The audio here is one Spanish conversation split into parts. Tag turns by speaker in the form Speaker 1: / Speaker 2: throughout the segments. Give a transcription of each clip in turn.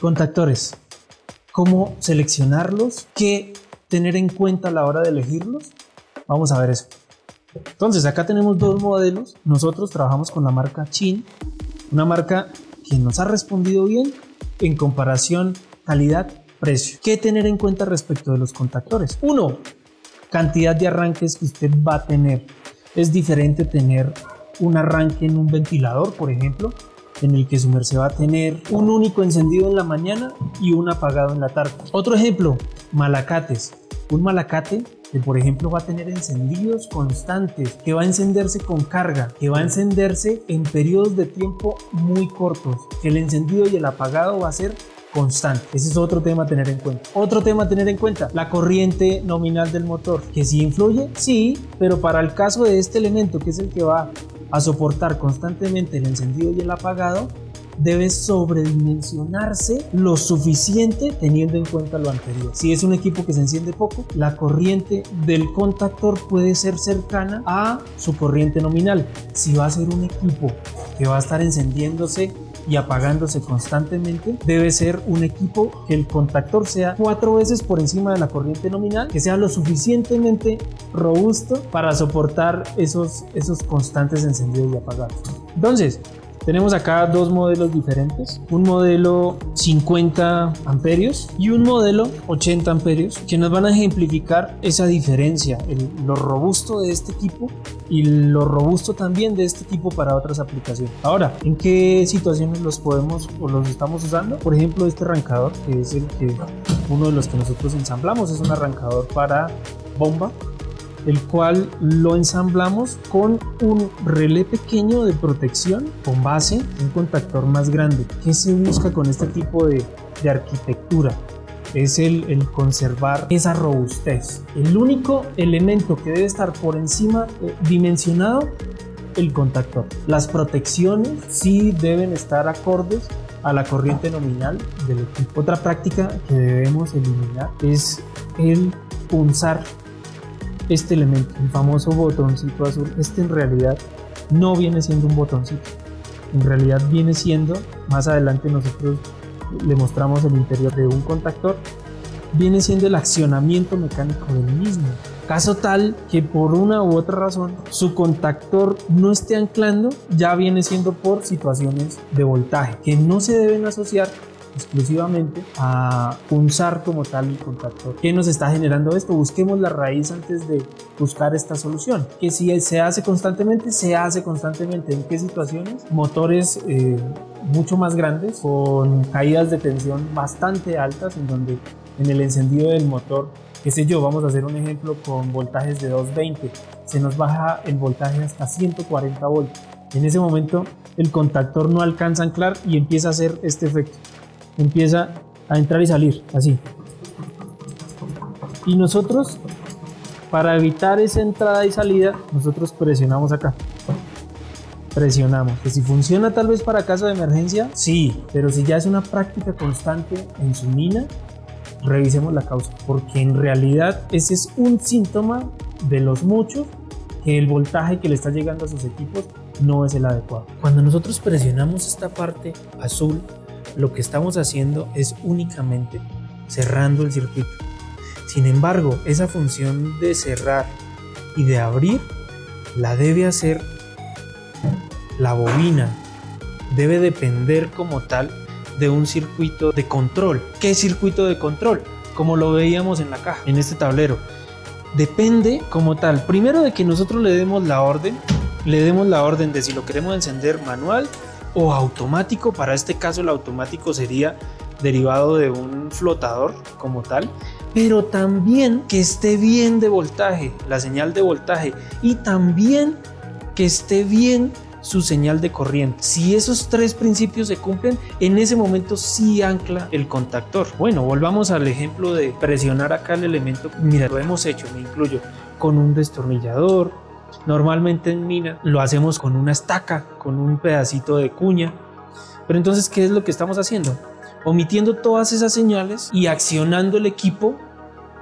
Speaker 1: Contactores, ¿cómo seleccionarlos? ¿Qué tener en cuenta a la hora de elegirlos? Vamos a ver eso. Entonces acá tenemos dos modelos. Nosotros trabajamos con la marca Chin, una marca que nos ha respondido bien en comparación calidad-precio. ¿Qué tener en cuenta respecto de los contactores? Uno, cantidad de arranques que usted va a tener. Es diferente tener un arranque en un ventilador, por ejemplo, en el que su merced va a tener un único encendido en la mañana y un apagado en la tarde. Otro ejemplo, malacates. Un malacate que, por ejemplo, va a tener encendidos constantes, que va a encenderse con carga, que va a encenderse en periodos de tiempo muy cortos, que el encendido y el apagado va a ser constante. Ese es otro tema a tener en cuenta. Otro tema a tener en cuenta, la corriente nominal del motor, que sí influye, sí, pero para el caso de este elemento, que es el que va a soportar constantemente el encendido y el apagado, debe sobredimensionarse lo suficiente teniendo en cuenta lo anterior. Si es un equipo que se enciende poco, la corriente del contactor puede ser cercana a su corriente nominal. Si va a ser un equipo que va a estar encendiéndose y apagándose constantemente, debe ser un equipo que el contactor sea 4 veces por encima de la corriente nominal, que sea lo suficientemente robusto para soportar esos constantes encendidos y apagados. Entonces, tenemos acá dos modelos diferentes, un modelo 50 amperios y un modelo 80 amperios, que nos van a ejemplificar esa diferencia, lo robusto de este equipo y lo robusto también de este equipo para otras aplicaciones. Ahora, ¿en qué situaciones los podemos o los estamos usando? Por ejemplo, este arrancador, que es uno de los que nosotros ensamblamos, es un arrancador para bomba, el cual lo ensamblamos con un relé pequeño de protección con base, un contactor más grande. ¿Qué se busca con este tipo de arquitectura? Es el conservar esa robustez. El único elemento que debe estar por encima dimensionado, el contactor. Las protecciones sí deben estar acordes a la corriente nominal del equipo. Otra práctica que debemos eliminar es el punzar este elemento, el famoso botoncito azul. Este en realidad no viene siendo un botoncito, en realidad viene siendo, más adelante nosotros le mostramos el interior de un contactor, viene siendo el accionamiento mecánico del mismo. Caso tal que por una u otra razón su contactor no esté anclando, ya viene siendo por situaciones de voltaje que no se deben asociar exclusivamente a punzar como tal el contactor. ¿Qué nos está generando esto? Busquemos la raíz antes de buscar esta solución. Que si se hace constantemente, se hace constantemente. ¿En qué situaciones? Motores mucho más grandes, con caídas de tensión bastante altas, en donde en el encendido del motor, qué sé yo, vamos a hacer un ejemplo con voltajes de 220, se nos baja el voltaje hasta 140 volts. En ese momento el contactor no alcanza a anclar y empieza a hacer este efecto. Empieza a entrar y salir, así. Y nosotros, para evitar esa entrada y salida, nosotros presionamos acá. Presionamos. Que si funciona tal vez para caso de emergencia, sí. Pero si ya es una práctica constante en su mina, revisemos la causa. Porque en realidad ese es un síntoma de los muchos, que el voltaje que le está llegando a sus equipos no es el adecuado. Cuando nosotros presionamos esta parte azul, lo que estamos haciendo es únicamente cerrando el circuito. Sin embargo, esa función de cerrar y de abrir la debe hacer la bobina. Debe depender como tal de un circuito de control. ¿Qué circuito de control? Como lo veíamos en la caja, en este tablero. Depende como tal, primero, de que nosotros le demos la orden de si lo queremos encender manual o automático. Para este caso el automático sería derivado de un flotador como tal, pero también que esté bien de voltaje, la señal de voltaje, y también que esté bien su señal de corriente. Si esos tres principios se cumplen, en ese momento sí ancla el contactor. Bueno, volvamos al ejemplo de presionar acá el elemento. Mira, lo hemos hecho, me incluyo, con un destornillador. Normalmente en mina lo hacemos con una estaca, con un pedacito de cuña. Pero entonces, ¿qué es lo que estamos haciendo? Omitiendo todas esas señales y accionando el equipo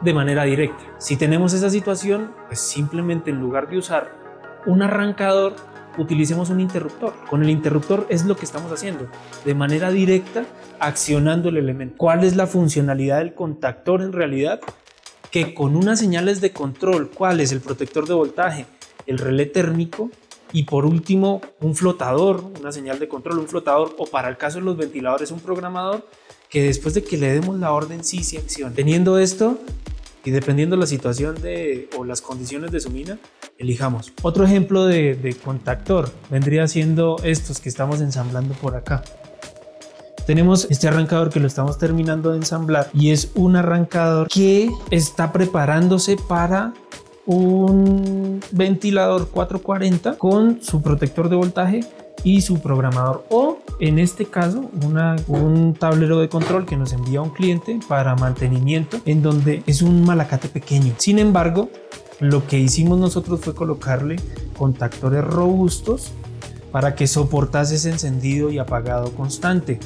Speaker 1: de manera directa. Si tenemos esa situación, pues simplemente en lugar de usar un arrancador, utilicemos un interruptor. Con el interruptor es lo que estamos haciendo, de manera directa, accionando el elemento. ¿Cuál es la funcionalidad del contactor en realidad? Que con unas señales de control, ¿cuál es el protector de voltaje, el relé térmico y por último un flotador, una señal de control, un flotador, o para el caso de los ventiladores un programador, que después de que le demos la orden sí se acciona? Teniendo esto y dependiendo la situación o las condiciones de su mina, elijamos. Otro ejemplo de contactor vendría siendo estos que estamos ensamblando por acá. Tenemos este arrancador que lo estamos terminando de ensamblar y es un arrancador que está preparándose para un ventilador 440 con su protector de voltaje y su programador, o en este caso un tablero de control que nos envía un cliente para mantenimiento, en donde es un malacate pequeño. Sin embargo, lo que hicimos nosotros fue colocarle contactores robustos para que soportase ese encendido y apagado constante.